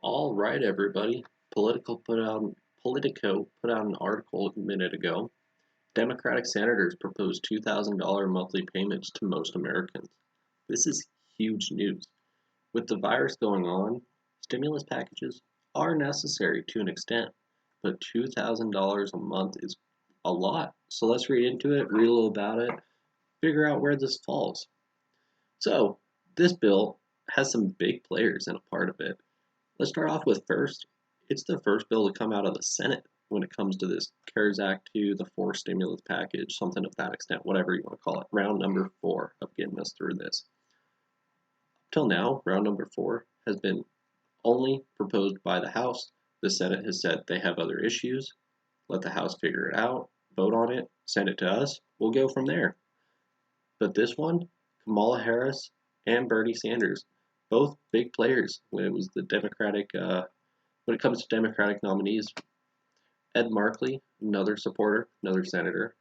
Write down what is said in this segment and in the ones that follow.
All right, everybody. Politico put out an article a minute ago. Democratic senators propose $2,000 monthly payments to most Americans. This is huge news. With the virus going on, stimulus packages are necessary to an extent, but $2,000 a month is a lot. So let's read into it, read a little about it, figure out where this falls. So, this bill has some big players in a part of it. Let's start off with first. It's the first bill to come out of the Senate when it comes to this CARES Act 2, the forced stimulus package, something of that extent, whatever you want to call it. Round number 4 of getting us through this. Till now, round number 4 has been only proposed by the House. The Senate has said they have other issues. Let the House figure it out, vote on it, send it to us. We'll go from there. But this one, Kamala Harris and Bernie Sanders, both big players when it was the when it comes to Democratic nominees. Ed Markey, another supporter, another senator.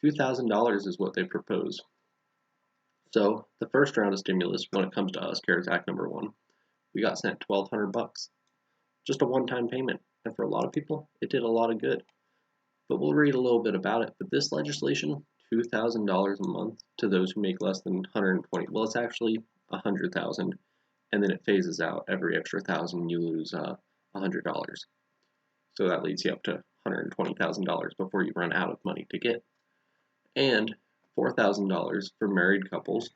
$2,000 is what they propose. So the first round of stimulus, when it comes to us, CARES Act number 1, we got sent $1,200, just a one-time payment, and for a lot of people, it did a lot of good. But we'll read a little bit about it. But this legislation, $2,000 a month to those who make less than 120. Well, it's actually 100,000, and then it phases out every extra thousand. You lose $100. So that leads you up to $120,000 before you run out of money to get. And $4,000 for married couples,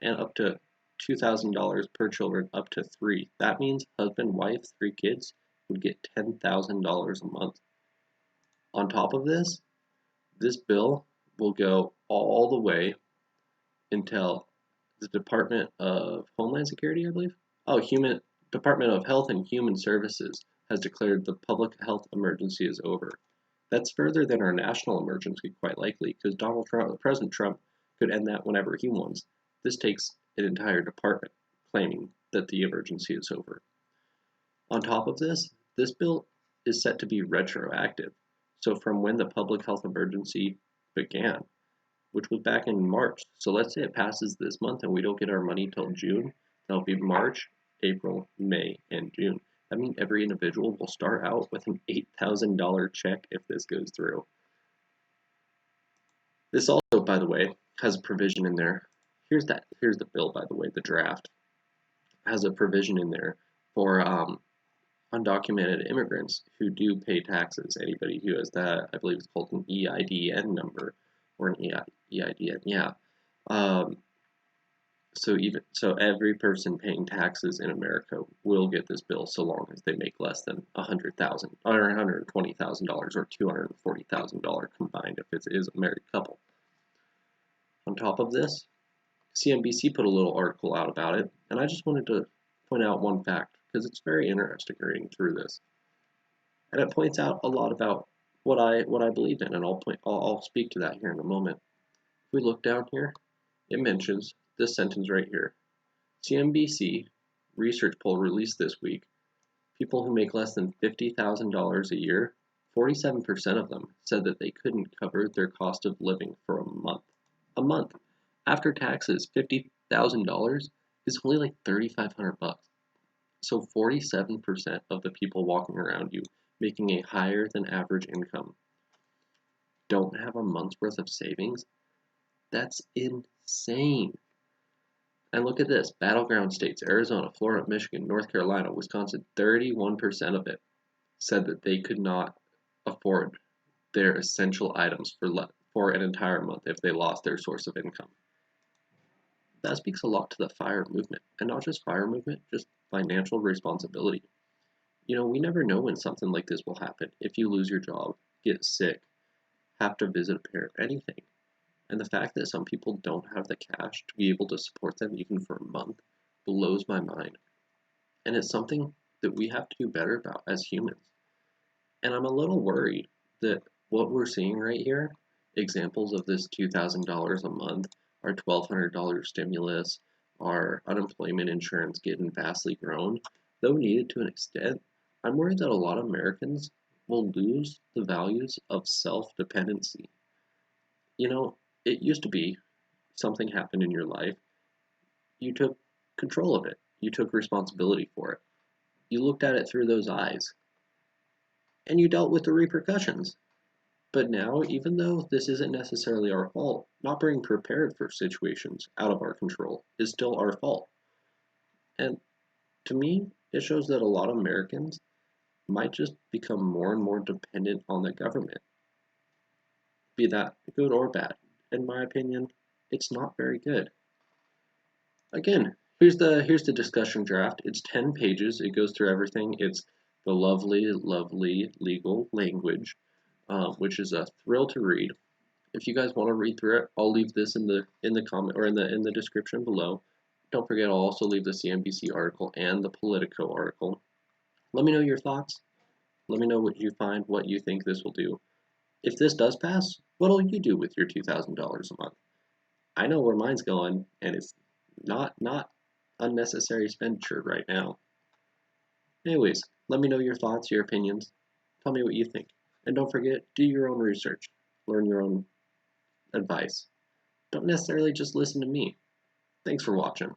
and up to $2,000 per children up to 3. That means husband, wife, 3 kids would get $10,000 a month. On top of this bill will go all the way until the Department of Homeland Security, I believe. Department of Health and Human Services has declared the public health emergency is over. That's further than our national emergency, quite likely, because President Trump, could end that whenever he wants. This takes an entire department claiming that the emergency is over. On top of this bill is set to be retroactive. So from when the public health emergency began, which was back in March. So let's say it passes this month and we don't get our money till June. That'll be March, April, May, and June. That means every individual will start out with an $8,000 check if this goes through. This also, by the way, has a provision in there. Here's the bill, by the way, the draft has a provision in there for undocumented immigrants who do pay taxes. Anybody who has that, I believe it's called an EIDN number or an EIDN, yeah. So every person paying taxes in America will get this bill so long as they make less than $100,000 or $120,000 or $240,000 combined if it is a married couple. On top of this, CNBC put a little article out about it, and I just wanted to point out one fact because it's very interesting reading through this, and it points out a lot about what I believe in, and I'll speak to that here in a moment. If we look down here, it mentions this sentence right here. CNBC research poll released this week. People who make less than $50,000 a year, 47% of them said that they couldn't cover their cost of living for a month. A month. After taxes, $50,000 is only like $3,500. So 47% of the people walking around you making a higher than average income don't have a month's worth of savings. That's insane. And look at this, battleground states, Arizona, Florida, Michigan, North Carolina, Wisconsin, 31% of it said that they could not afford their essential items for an entire month if they lost their source of income. That speaks a lot to the FIRE movement, and not just FIRE movement, just financial responsibility. You know, we never know when something like this will happen. If you lose your job, get sick, have to visit a parent, anything. And the fact that some people don't have the cash to be able to support them even for a month blows my mind. And it's something that we have to do better about as humans. And I'm a little worried that what we're seeing right here, examples of this $2,000 a month, our $1,200 stimulus, our unemployment insurance getting vastly grown, though needed to an extent, I'm worried that a lot of Americans will lose the values of self-dependency. You know, it used to be something happened in your life, you took control of it. You took responsibility for it. You looked at it through those eyes, and you dealt with the repercussions. But now, even though this isn't necessarily our fault, not being prepared for situations out of our control is still our fault. And to me, it shows that a lot of Americans might just become more and more dependent on the government, be that good or bad. In my opinion, it's not very good. Again, here's the discussion draft. It's 10 pages. It goes through everything. It's the lovely, lovely legal language, which is a thrill to read. If you guys want to read through it, I'll leave this in the comment or in the description below. Don't forget, I'll also leave the CNBC article and the Politico article. Let me know your thoughts. Let me know what you find, what you think this will do. If this does pass, what'll you do with your $2,000 a month? I know where mine's going, and it's not unnecessary expenditure right now. Anyways, let me know your thoughts, your opinions. Tell me what you think. And don't forget, do your own research. Learn your own advice. Don't necessarily just listen to me. Thanks for watching.